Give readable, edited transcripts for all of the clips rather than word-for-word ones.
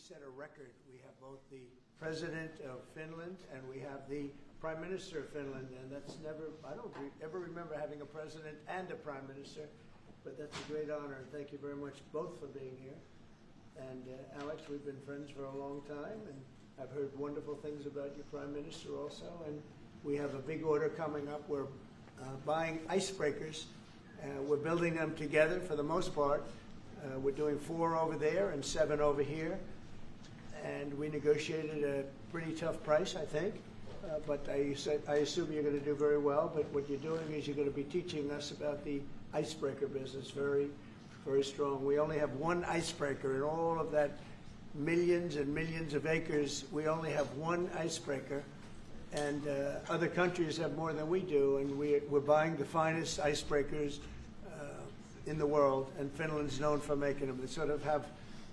set a record. We have both the President of Finland and we have the Prime Minister of Finland, and that's never, I don't ever remember having a President and a Prime Minister, but that's a great honor, and thank you very much both for being here. And Alex, we've been friends for a long time, and I've heard wonderful things about your Prime Minister also, and we have a big order coming up. We're buying icebreakers. We're building them together for the most part. We're doing 4 over there and 7 over here. And we negotiated a pretty tough price, I think. But I assume you're going to do very well. But what you're doing is you're going to be teaching us about the icebreaker business very, very strong. We only have one icebreaker in all of that millions and millions of acres. We only have one icebreaker. And other countries have more than we do. And we're buying the finest icebreakers in the world. And Finland's known for making them. They sort of have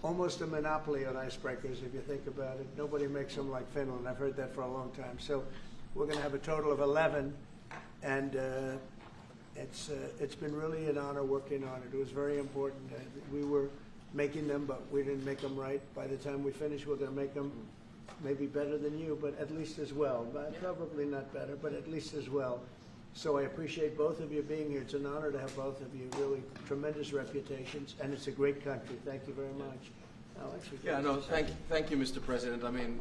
almost a monopoly on icebreakers, if you think about it. Nobody makes them like Finland. I've heard that for a long time. So we're going to have a total of 11, and it's been really an honor working on it. It was very important. We were making them, but we didn't make them right. By the time we finish, we're going to make them maybe better than you, but at least as well. Probably not better, but at least as well. So I appreciate both of you being here. It's an honor to have both of you. Really tremendous reputations, and it's a great country. Thank you very much. Alex? Yeah, no, thank you, Mr. President. I mean,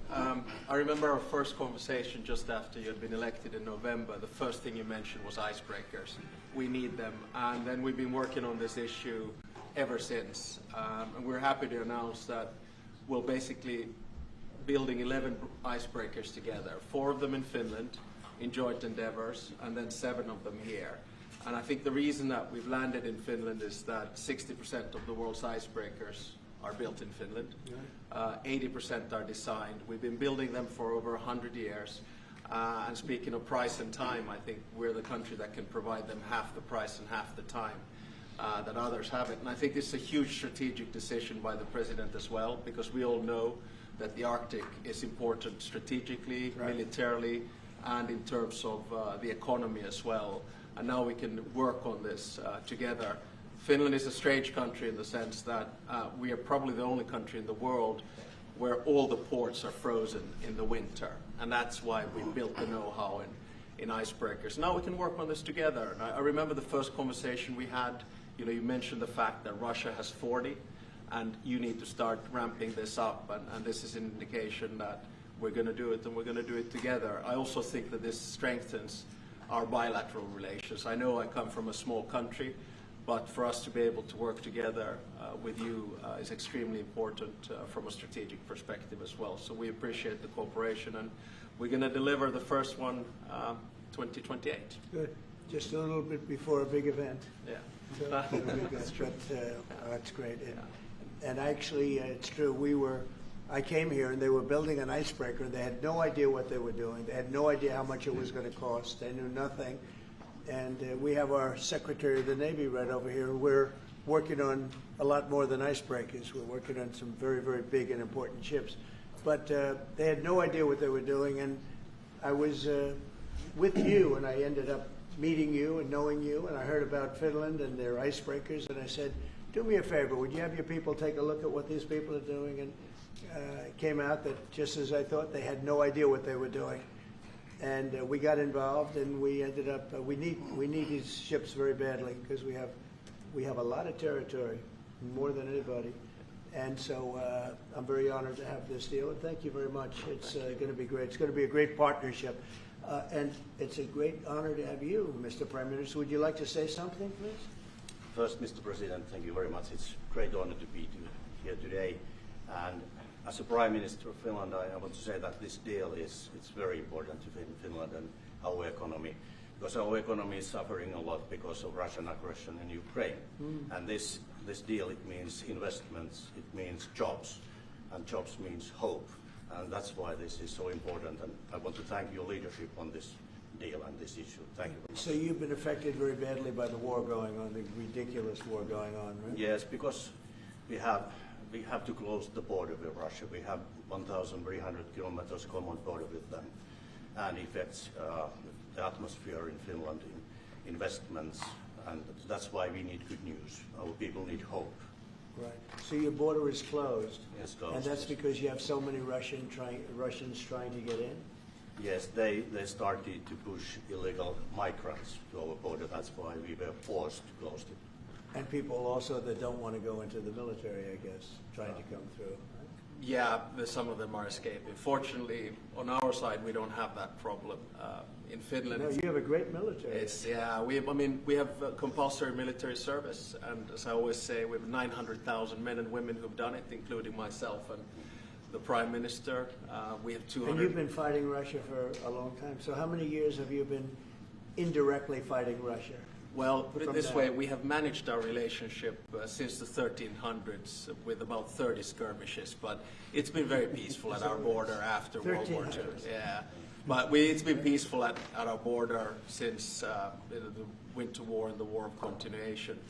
I remember our first conversation just after you had been elected in November. The first thing you mentioned was icebreakers. We need them, and then we've been working on this issue ever since. And we're happy to announce that we're basically building 11 icebreakers together, 4 of them in Finland, in joint endeavors, and then 7 of them here. And I think the reason that we've landed in Finland is that 60% of the world's icebreakers are built in Finland. 80% are designed. We've been building them for over 100 years. And speaking of price and time, I think we're the country that can provide them half the price and half the time that others have it. And I think this is a huge strategic decision by the President as well, because we all know that the Arctic is important strategically, militarily, and in terms of the economy as well. And now we can work on this together. Finland is a strange country in the sense that we are probably the only country in the world where all the ports are frozen in the winter. And that's why we built the know-how in icebreakers. Now we can work on this together. And I remember the first conversation we had, you mentioned the fact that Russia has 40, and you need to start ramping this up. And this is an indication that we're going to do it, and we're going to do it together. I also think that this strengthens our bilateral relations. I know I come from a small country, but for us to be able to work together with you is extremely important from a strategic perspective as well. So we appreciate the cooperation, and we're going to deliver the first one 2028. Good. Just a little bit before a big event. Yeah. So, that's great. And actually, it's true. I came here and they were building an icebreaker. They had no idea what they were doing. They had no idea how much it was going to cost. They knew nothing. And we have our Secretary of the Navy right over here. We're working on a lot more than icebreakers. We're working on some very, very big and important ships. But they had no idea what they were doing. And I was with you, and I ended up meeting you and knowing you. And I heard about Finland and their icebreakers. And I said, do me a favor. Would you have your people take a look at what these people are doing? And it came out that just as I thought, they had no idea what they were doing. And we got involved, and we ended up. We need these ships very badly because we have a lot of territory, more than anybody. And so I'm very honored to have this deal, and thank you very much. It's going to be great. It's going to be a great partnership, and it's a great honor to have you, Mr. Prime Minister. Would you like to say something, please? First, Mr. President, thank you very much. It's a great honor to be here today, and as a Prime Minister of Finland, I want to say that this deal it's very important to Finland and our economy, because our economy is suffering a lot because of Russian aggression in Ukraine. And this deal, it means investments, it means jobs, and jobs means hope. And that's why this is so important. And I want to thank your leadership on this deal and this issue. Thank you. So you've been affected very badly by the war going on, the ridiculous war going on, right? Yes, because we have to close the border with Russia. We have 1,300 kilometers common border with them, and affects the atmosphere in Finland, in investments, and that's why we need good news. Our people need hope. Right. So your border is closed? Yes, closed. And that's because you have so many Russians trying to get in? Yes, they started to push illegal migrants to our border. That's why we were forced to close it. And people also that don't want to go into the military, I guess, trying to come through. Right? Yeah, some of them are escaping. Fortunately, on our side, we don't have that problem. In Finland, No, you have a great military. We have compulsory military service, and as I always say, we have 900,000 men and women who've done it, including myself and the Prime Minister. We have 200. And you've been fighting Russia for a long time. So how many years have you been indirectly fighting Russia? Well, put it From this that. way, we have managed our relationship since the 1300s with about 30 skirmishes, but it's been very peaceful at our border after World War II. 1300s. Yeah, but it's been peaceful at our border since the Winter War and the War of Continuation.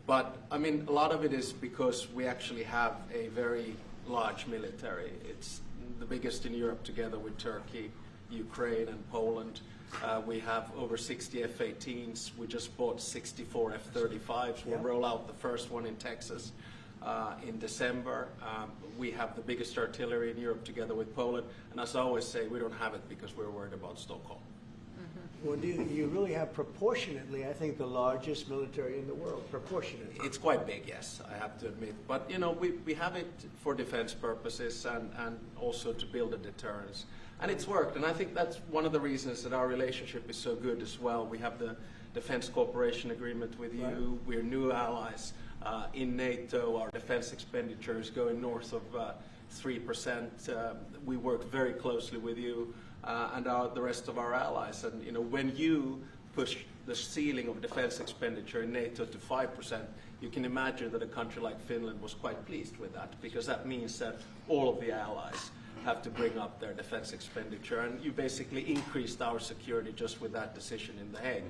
But, I mean, a lot of it is because we actually have a very large military. It's the biggest in Europe together with Turkey, Ukraine, and Poland. We have over 60 F-18s. We just bought 64 F-35s. We'll Yeah. roll out the first one in Texas in December. We have the biggest artillery in Europe together with Poland. And as I always say, we don't have it because we're worried about Stockholm. Well, you really have proportionately, I think, the largest military in the world, proportionately. It's quite big, yes, I have to admit. But, you know, we have it for defense purposes and also to build a deterrence. And it's worked, and I think that's one of the reasons that our relationship is so good as well. We have the Defense Cooperation Agreement with you. Right. We're new allies in NATO. Our defense expenditure is going north of 3%. We work very closely with you and the rest of our allies. And, you know, when you push the ceiling of defense expenditure in NATO to 5%, you can imagine that a country like Finland was quite pleased with that, because that means that all of the allies have to bring up their defense expenditure, and you basically increased our security just with that decision in The Hague.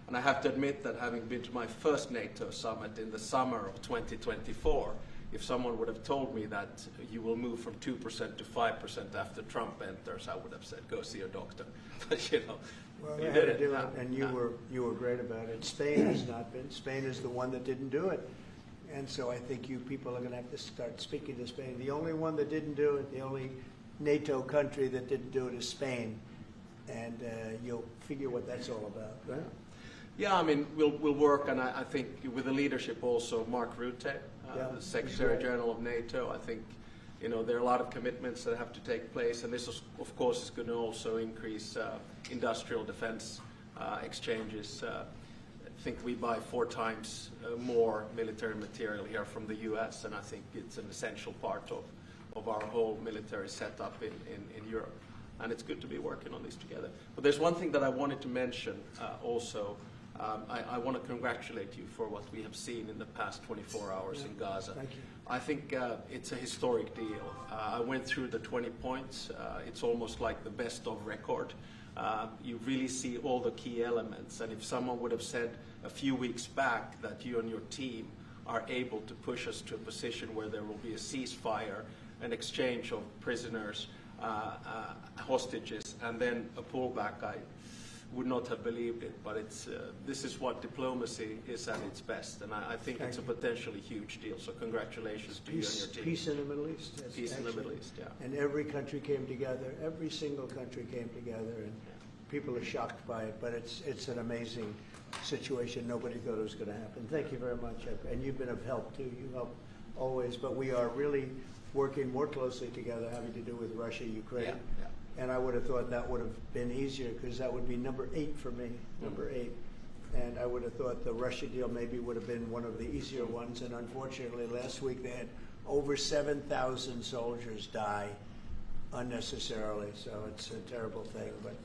And I have to admit that having been to my first NATO summit in the summer of 2024, if someone would have told me that you will move from 2% to 5% after Trump enters, I would have said, go see your doctor. But, you know, Well, you you did had to it. do it, and you were great about it. Spain has not been. Spain is the one that didn't do it. And so I think you people are going to have to start speaking to Spain. The only one that didn't do it, the only NATO country that didn't do it is Spain. And you'll figure what that's all about, right? Yeah, I mean, we'll work, and I think with the leadership also, Mark Rutte, the Secretary General of NATO, I think, you know, there are a lot of commitments that have to take place, and this, of course, is going to also increase industrial defense exchanges. I think we buy 4 times more military material here from the U.S., and I think it's an essential part of our whole military setup in Europe. And it's good to be working on this together. But there's one thing that I wanted to mention also. I want to congratulate you for what we have seen in the past 24 hours in Gaza. Thank you. I think it's a historic deal. I went through the 20 points. It's almost like the best of record. You really see all the key elements. And if someone would have said a few weeks back that you and your team are able to push us to a position where there will be a ceasefire, an exchange of prisoners, hostages, and then a pullback, I would not have believed it. But this is what diplomacy is at its best, and I think it's a potentially huge deal. So congratulations to you and your team. Peace in the Middle East. That's Peace in the excellent. Middle East, yeah. And every country came together. Every single country came together, and people are shocked by it. But it's an amazing situation. Nobody thought it was going to happen. Thank you very much, and you've been of help too. You help always. But we are really working more closely together, having to do with Russia, Ukraine. Yeah. And I would have thought that would have been easier, because that would be number 8 for me, number 8. And I would have thought the Russia deal maybe would have been one of the easier ones. And unfortunately, last week they had over 7,000 soldiers die unnecessarily. So it's a terrible thing, but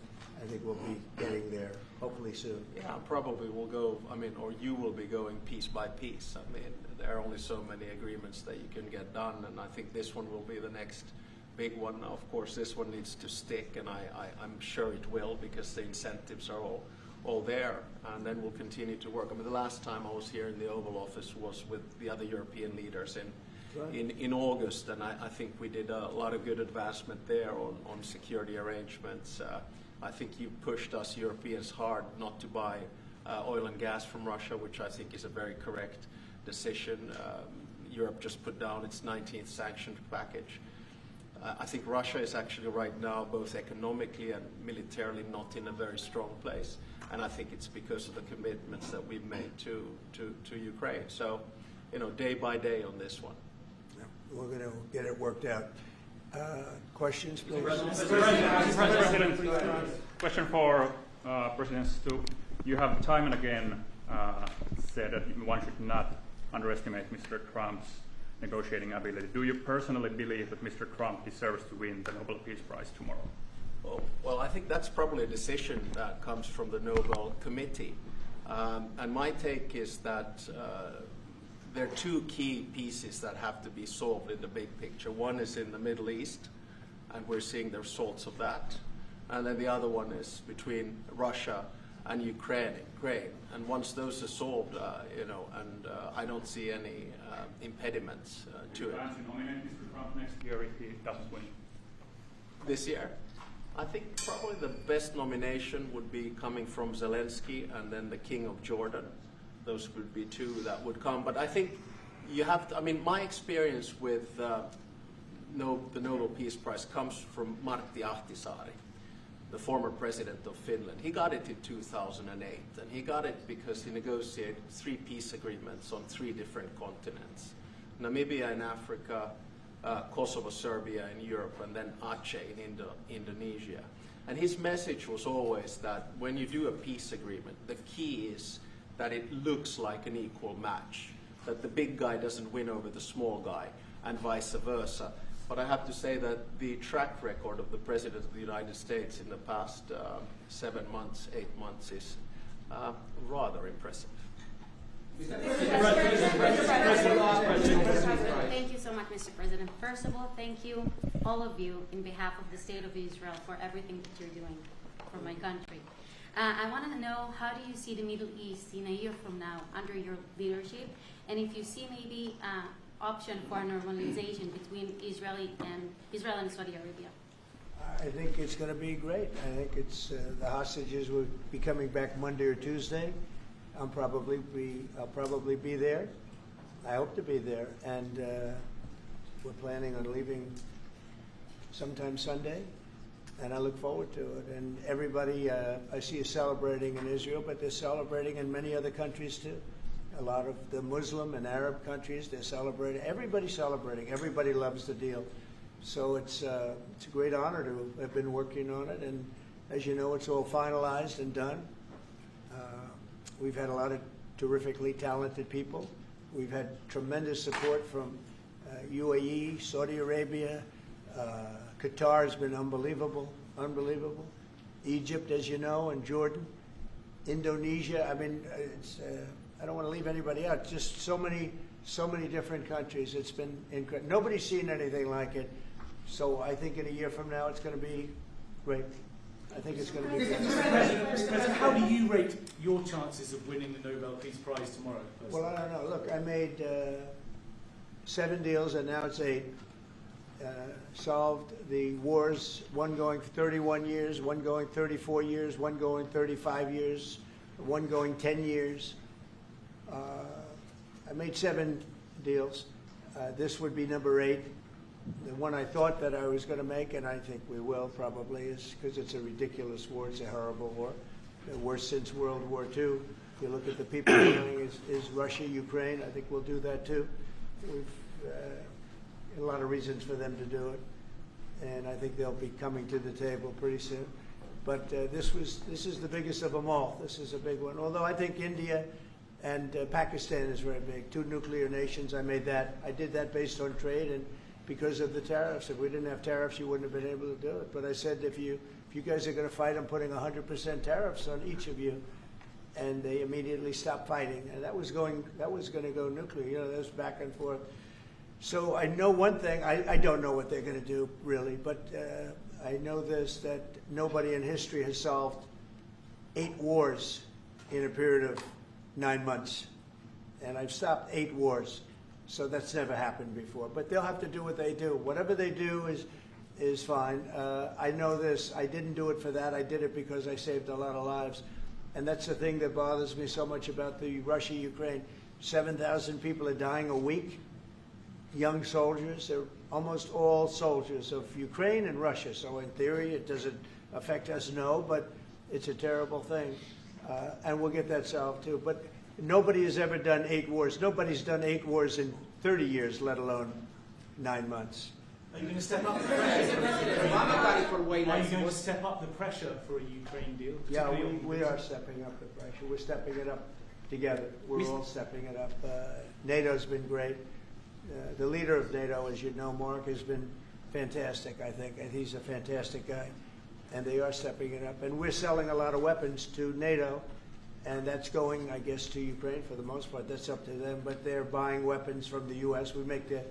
I think we'll be getting there hopefully soon. Yeah, probably we'll go, I mean, or you will be going piece by piece. I mean, there are only so many agreements that you can get done, and I think this one will be the next big one. Of course, this one needs to stick, and I'm sure it will, because the incentives are all there, and then we'll continue to work. I mean, the last time I was here in the Oval Office was with the other European leaders in August, and I think we did a lot of good advancement there on security arrangements. I think you pushed us Europeans hard not to buy oil and gas from Russia, which I think is a very correct decision. Europe just put down its 19th sanction package. I think Russia is actually right now, both economically and militarily, not in a very strong place. And I think it's because of the commitments that we've made to Ukraine. So, day by day on this one. Yeah, we're going to get it worked out. Questions, please? President, question for President Stu. You have time and again said that one should not underestimate Mr. Trump's negotiating ability. Do you personally believe that Mr. Trump deserves to win the Nobel Peace Prize tomorrow? Well, I think that's probably a decision that comes from the Nobel Committee. And my take is that there are two key pieces that have to be solved in the big picture. One is in the Middle East, and we're seeing the results of that. And then the other one is between Russia and Ukraine. And once those are solved, and I don't see any impediments to it. Do you plan to nominate Mr. Trump next year if he doesn't win? This year? I think probably the best nomination would be coming from Zelensky and then the King of Jordan. Those would be two that would come. But I think you have to, my experience with the Nobel Peace Prize comes from Martti Ahtisaari, the former president of Finland. He got it in 2008, and he got it because he negotiated 3 peace agreements on 3 different continents. Namibia in Africa, Kosovo, Serbia in Europe, and then Aceh in Indonesia. And his message was always that when you do a peace agreement, the key is that it looks like an equal match, that the big guy doesn't win over the small guy, and vice versa. But I have to say that the track record of the President of the United States in the past 7 months, 8 months is rather impressive. Thank you so much, Mr. President. First of all, thank you, all of you, in behalf of the State of Israel, for everything that you're doing for my country. I want to know, how do you see the Middle East in a year from now under your leadership? And if you see maybe option for normalization between Israel and Saudi Arabia? I think it's going to be great. I think it's the hostages will be coming back Monday or Tuesday. I'll probably be there. I hope to be there, and we're planning on leaving sometime Sunday, and I look forward to it. And everybody I see is celebrating in Israel, but they're celebrating in many other countries too. A lot of the Muslim and Arab countries, they're celebrating. Everybody's celebrating. Everybody loves the deal. So it's a great honor to have been working on it. And as you know, it's all finalized and done. We've had a lot of terrifically talented people. We've had tremendous support from UAE, Saudi Arabia. Qatar has been unbelievable. Egypt, as you know, and Jordan. Indonesia. It's... I don't want to leave anybody out. Just so many different countries. It's been incredible. Nobody's seen anything like it. So I think in a year from now, it's going to be great. I think it's going to be great. Mr. President, how do you rate your chances of winning the Nobel Peace Prize tomorrow? Well, I don't know. Look, I made 7 deals, and now it's 8. Solved the wars, one going for 31 years, one going 34 years, one going 35 years, one going 10 years. I made 7 deals. This would be number 8. The one I thought that I was going to make, and I think we will probably, is because it's a ridiculous war. It's a horrible war. The worst since World War II. If you look at the people dying, is Russia, Ukraine. I think we'll do that too. We've a lot of reasons for them to do it, and I think they'll be coming to the table pretty soon. But this is the biggest of them all. This is a big one. Although I think India and Pakistan is very big. 2 nuclear nations. I did that based on trade and because of the tariffs. If we didn't have tariffs, you wouldn't have been able to do it. But I said, if you guys are going to fight, I'm putting 100% tariffs on each of you. And they immediately stopped fighting. And that was going to go nuclear. That was back and forth. So I know one thing. I don't know what they're going to do, really. But I know this, that nobody in history has solved 8 wars in a period of 9 months. And I've stopped 8 wars. So that's never happened before. But they'll have to do what they do. Whatever they do is fine. I know this. I didn't do it for that. I did it because I saved a lot of lives. And that's the thing that bothers me so much about the Russia-Ukraine. 7,000 people are dying a week. young soldiers. They're almost all soldiers of Ukraine and Russia. So in theory, it doesn't affect us, no, but it's a terrible thing. And we'll get that solved too. But nobody has ever done 8 wars. Nobody's done 8 wars in 30 years, let alone 9 months. Are you going to step up the pressure? Are you going to step up the pressure for a Ukraine deal? Yeah, we are stepping up the pressure. We're stepping it up together. We're all stepping it up. NATO's been great. The leader of NATO, as you know, Mark, has been fantastic, I think, and he's a fantastic guy. And they are stepping it up. And we're selling a lot of weapons to NATO, and that's going, I guess, to Ukraine for the most part. That's up to them. But they're buying weapons from the U.S. We make the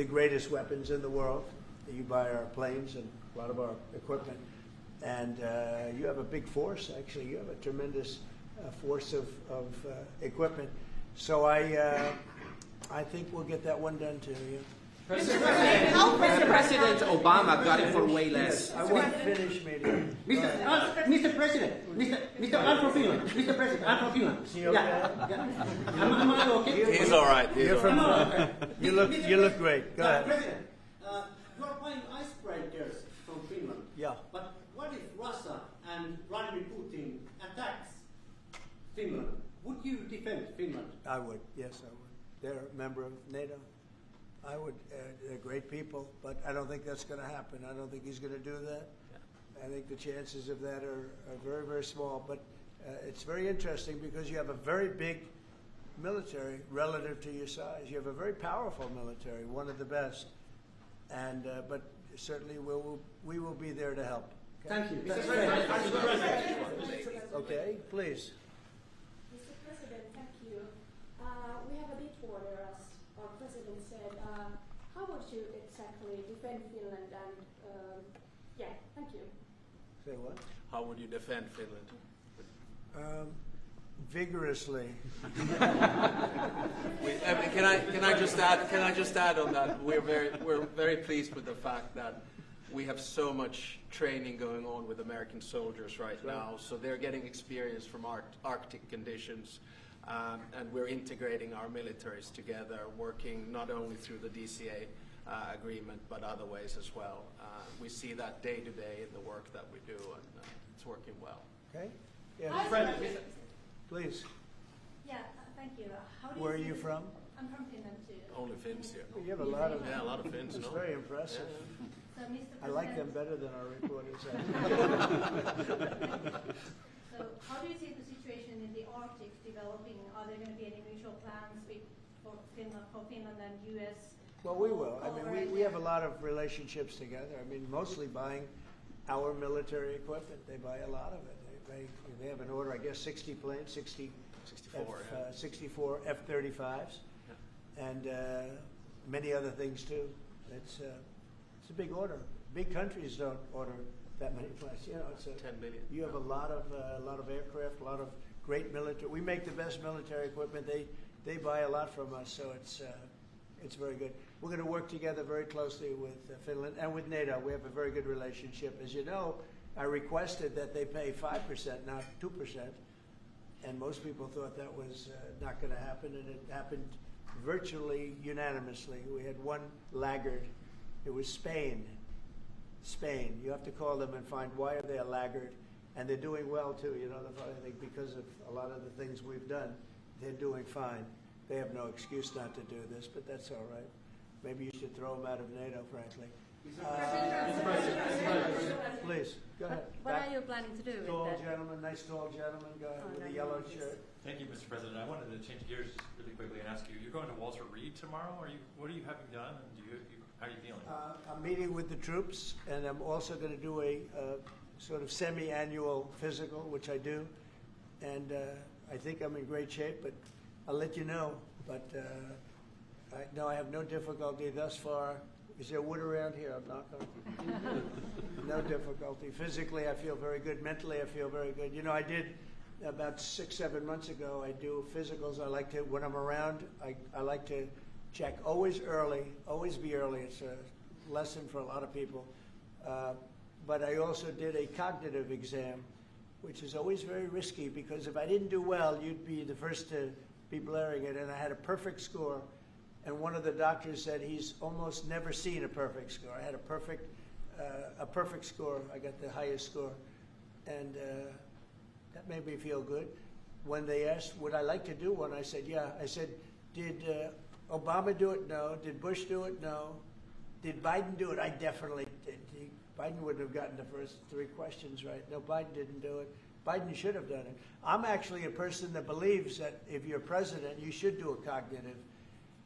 greatest weapons in the world. You buy our planes and a lot of our equipment. And you have a big force, actually. You have a tremendous force of equipment. So I think we'll get that one done too. Yeah. President Obama got it for way less. I won't finish, maybe. Mr. President, Mr. I'm from Finland. Mr. President, I'm from Finland. Is he okay? Yeah. Am I okay? He's all right. You're from. You look great. Go ahead. President, you are buying icebreakers from Finland. Yeah. But what if Russia and Vladimir Putin attacks Finland? Would you defend Finland? I would. Yes, I would. They're a member of NATO. I would. They're great people, but I don't think that's going to happen. I don't think he's going to do that. I think the chances of that are very, very small. But it's very interesting because you have a very big military relative to your size. You have a very powerful military, one of the best. And but certainly we will be there to help. Okay? Thank you. Okay, please. Mr. President, thank you. We have a big border, as our president said. How would you exactly defend Finland? And yeah, thank you. Say what? How would you defend Finland? Vigorously. Can I just add on that? We're very pleased with the fact that we have so much training going on with American soldiers right now. So they're getting experience from Arctic conditions. And we're integrating our militaries together, working not only through the DCA agreement, but other ways as well. We see that day to day in the work that we do, and it's working well. Okay? Yeah. Please. Yeah, thank you. Where are you from? I'm from Finland too. Only Finns here. You have a lot of. Yeah, a lot of Finns. It's no? very impressive. So, Mr. I like them President, better than our reporters. So, how do you see the situation in the Arctic developing? Are there going to be any mutual plans for Finland and U.S.? Well, we will. I mean, we have a lot of relationships together. I mean, mostly buying our military equipment. They buy a lot of it. They have an order, I guess, 60 planes, 64 F-35s, and many other things too. It's a big order. Big countries don't order that many planes. You know, it's 10 billion. You have a lot of aircraft, a lot of great military. We make the best military equipment. They buy a lot from us, so it's very good. We're going to work together very closely with Finland and with NATO. We have a very good relationship. As you know, I requested that they pay 5%, not 2%, and most people thought that was not going to happen, and it happened virtually unanimously. We had one laggard. It was Spain. Spain. You have to call them and find why are they a laggard, and they're doing well too. You know, the funny thing, because of a lot of the things we've done, they're doing fine. They have no excuse not to do this, but that's all right. Maybe you should throw them out of NATO, frankly. Please, go ahead. What are you planning to do with Tall that? gentleman, nice tall gentleman, go ahead with a yellow shirt. Thank you, Mr. President. I wanted to change gears really quickly and ask you, you're going to Walter Reed tomorrow? What are you having done, and how are you feeling? I'm meeting with the troops, and I'm also going to do a sort of semi-annual physical, which I do, and I think I'm in great shape, but I'll let you know. But I have no difficulty thus far. Is there wood around here? I'm not going. No difficulty. Physically, I feel very good. Mentally, I feel very good. You know, I did about 6-7 months ago. I do physicals. I like to, when I'm around, I like to check always early. Always be early. It's a lesson for a lot of people. But I also did a cognitive exam, which is always very risky because if I didn't do well, you'd be the first to be blaring it. And I had a perfect score. and one of the doctors said he's almost never seen a perfect score. I had a perfect score. I got the highest score, and that made me feel good. When they asked, would I like to do one, I said, yeah. I said, did Obama do it? No. Did Bush do it? No. Did Biden do it? I definitely did. Biden wouldn't have gotten the first 3 questions right. No, Biden didn't do it. Biden should have done it. I'm actually a person that believes that if you're president, you should do a cognitive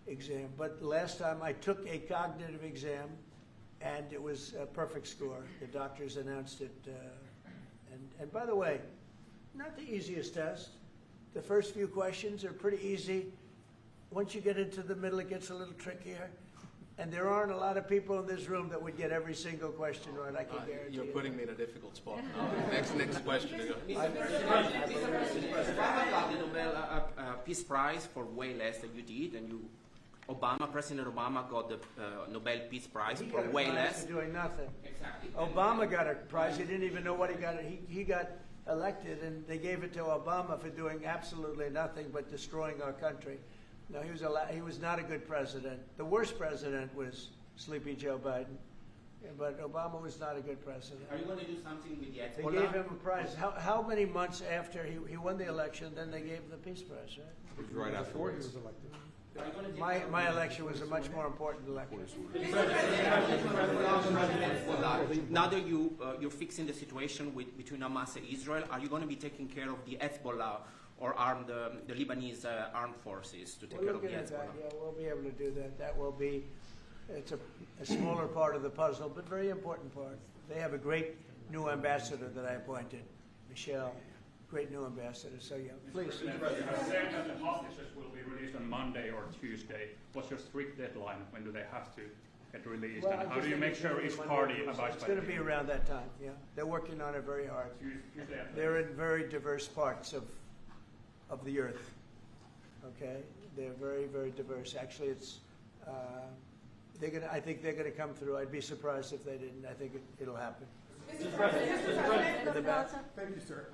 exam. But last time I took a cognitive exam, and it was a perfect score. The doctors announced it. And by the way, not the easiest test. The first few questions are pretty easy. Once you get into the middle, it gets a little trickier. And there aren't a lot of people in this room that would get every single question right, I can guarantee you. You're putting me in a difficult spot now. Next question. Obama got the Nobel Peace Prize for way less than you did, and President Obama got the Nobel Peace Prize for way less. For doing nothing. Exactly. Obama got a prize. He didn't even know what he got. He got elected, and they gave it to Obama for doing absolutely nothing but destroying our country. No, he was not a good president. The worst president was Sleepy Joe Biden, but Obama was not a good president. Are you going to do something with the They Hezbollah? gave him a prize. How many months after he won the election, then they gave him the Peace Prize, right? It was right after he was elected. My election was a much more important election. Now that you're fixing the situation between Hamas and Israel, are you going to be taking care of the Hezbollah or the Lebanese armed forces to take care of the Hezbollah? Yeah, we'll be able to do that. That will be, it's a smaller part of the puzzle, but very important part. They have a great new ambassador that I appointed, Michelle. Great new ambassador. So yeah, please. You said that the hostages will be released on Monday or Tuesday. What's your strict deadline? When do they have to get released? Well, and how do you make sure each party abides by it? It's going to be around that time. Yeah, they're working on it very hard. They're in very diverse parts of the earth. Okay, they're very, very diverse. Actually, it's I think they're going to come through. I'd be surprised if they didn't. I think it'll happen. Mr. President. Thank you, sir.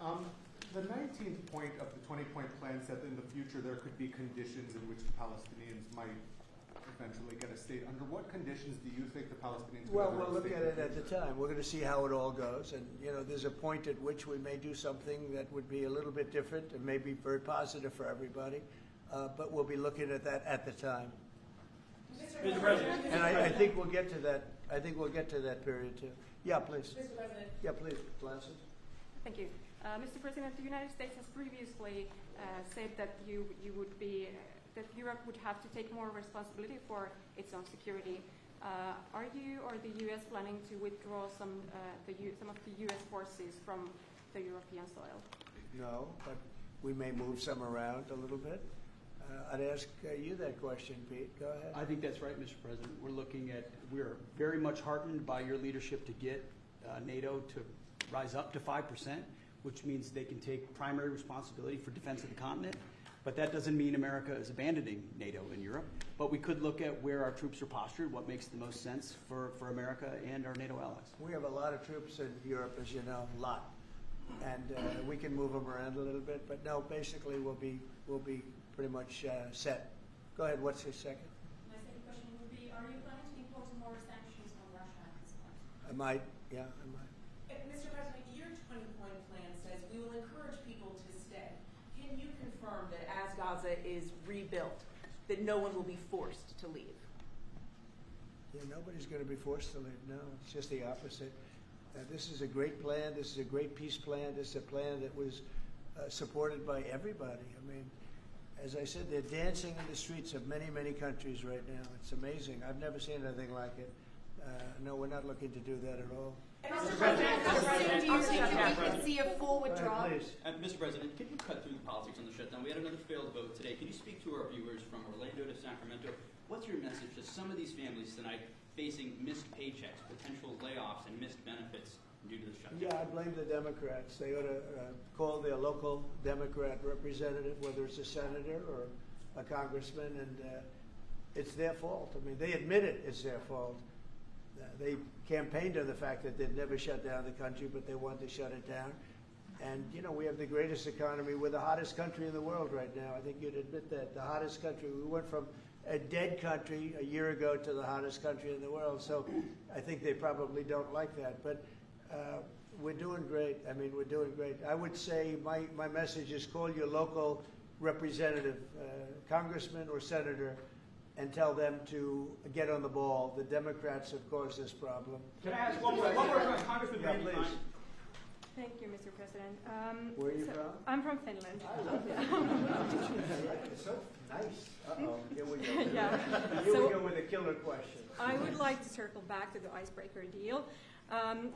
The 19th point of the 20-point plan said that in the future there could be conditions in which the Palestinians might eventually get a state. Under what conditions do you think the Palestinians Well, we'll look at it at the time. We're going to see how it all goes. And, there's a point at which we may do something that would be a little bit different and may be very positive for everybody. But we'll be looking at that at the time. Mr. President. And I think we'll get to that. I think we'll get to that period, too. Yeah, please. Mr. President. Yeah, please. Glasses. Thank you. Mr. President, the United States has previously said that that Europe would have to take more responsibility for its own security. Are you or the U.S. planning to withdraw some of the U.S. forces from the European soil? No, but we may move some around a little bit. I'd ask you that question, Pete. Go ahead. I think that's right, Mr. President. We're very much heartened by your leadership to get NATO to rise up to 5%, which means they can take primary responsibility for defense of the continent. But that doesn't mean America is abandoning NATO in Europe. But we could look at where our troops are postured, what makes the most sense for America and our NATO allies. We have a lot of troops in Europe, as you know, a lot. And we can move them around a little bit. But no, basically we'll be pretty much set. Go ahead, what's your second? My second question would be, are you planning to impose more sanctions on Russia at this point? I might, yeah, I might. Mr. President, your 20-point plan says we will encourage people to stay. Can you confirm that as Gaza is rebuilt, that no one will be forced to leave? Yeah, nobody's going to be forced to leave. No, it's just the opposite. This is a great plan. This is a great peace plan. This is a plan that was supported by everybody. I mean, as I said, they're dancing in the streets of many, many countries right now. It's amazing. I've never seen anything like it. No, we're not looking to do that at all. Mr. President, do you think that we could see a full withdrawal? Mr. President, can you cut through the politics on the shutdown? We had another failed vote today. Can you speak to our viewers from Orlando to Sacramento? What's your message to some of these families tonight facing missed paychecks, potential layoffs, and missed benefits due to the shutdown? Yeah, I blame the Democrats. They ought to call their local Democrat representative, whether it's a senator or a congressman, and it's their fault. I mean, they admit it, it's their fault. They campaigned on the fact that they'd never shut down the country, but they want to shut it down. And, we have the greatest economy. We're the hottest country in the world right now. I think you'd admit that. The hottest country. We went from a dead country a year ago to the hottest country in the world. So I think they probably don't like that. But we're doing great. I mean, we're doing great. I would say my message is call your local representative, congressman or senator, and tell them to get on the ball. The Democrats have caused this problem. Can I ask one more question? Congressman Yeah, please. Thank you, Mr. President. Where are you from? I'm from Finland. It's so nice. Uh-oh, here we go. Yeah. Here we go with a killer question. I would like to circle back to the icebreaker deal.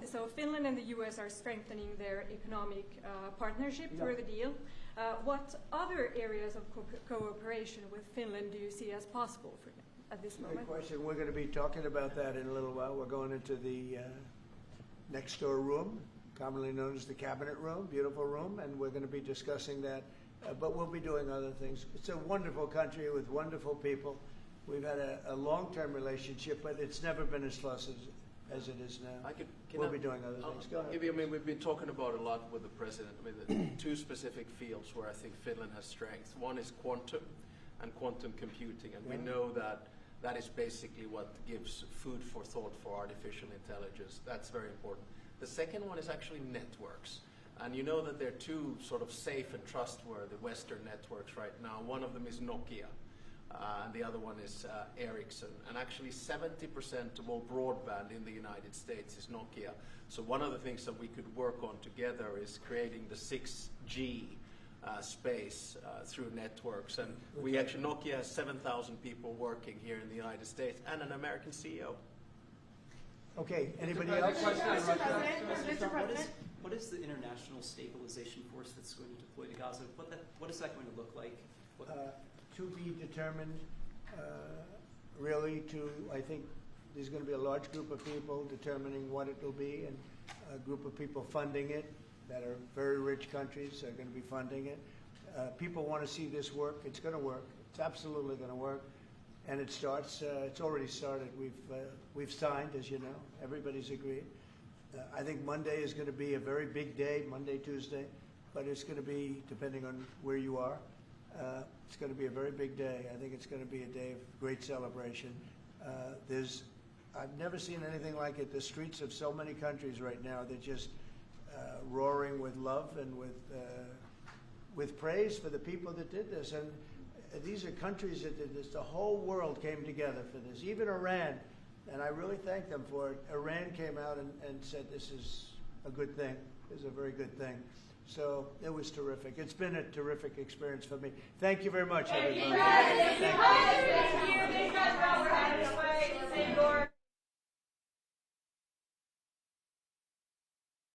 So Finland and the U.S. are strengthening their economic partnership through the deal. What other areas of cooperation with Finland do you see as possible for at this moment? Good question. We're going to be talking about that in a little while. We're going into the next door room, commonly known as the cabinet room, beautiful room, and we're going to be discussing that. But we'll be doing other things. It's a wonderful country with wonderful people. We've had a long-term relationship, but it's never been as close as it is now. We'll be doing other things. Go ahead. I mean, we've been talking about a lot with the president. I mean, the two specific fields where I think Finland has strengths. One is quantum and quantum computing, and we know that that is basically what gives food for thought for artificial intelligence. That's very important. The second one is actually networks. And you know that there are two sort of safe and trustworthy Western networks right now. One of them is Nokia. And the other one is Ericsson. And actually 70% of all broadband in the United States is Nokia. So one of the things that we could work on together is creating the 6G space through networks. And we actually, Nokia has 7,000 people working here in the United States and an American CEO. Okay, anybody else? Mr. President. What is the international stabilization force that's going to deploy to Gaza? What is that going to look like? To be determined, really I think there's going to be a large group of people determining what it will be, and a group of people funding it that are very rich countries are going to be funding it. People want to see this work. It's going to work. It's absolutely going to work. And it starts, it's already started. We've signed, as you know. Everybody's agreed. I think Monday is going to be a very big day, Monday, Tuesday, but it's going to be, depending on where you are, it's going to be a very big day. I think it's going to be a day of great celebration. I've never seen anything like it. The streets of so many countries right now, they're just roaring with love and with praise for the people that did this. And these are countries that did this. The whole world came together for this. Even Iran, and I really thank them for it. Iran came out and said this is a good thing. This is a very good thing. So it was terrific. It's been a terrific experience for me. Thank you very much, everybody. Thank you.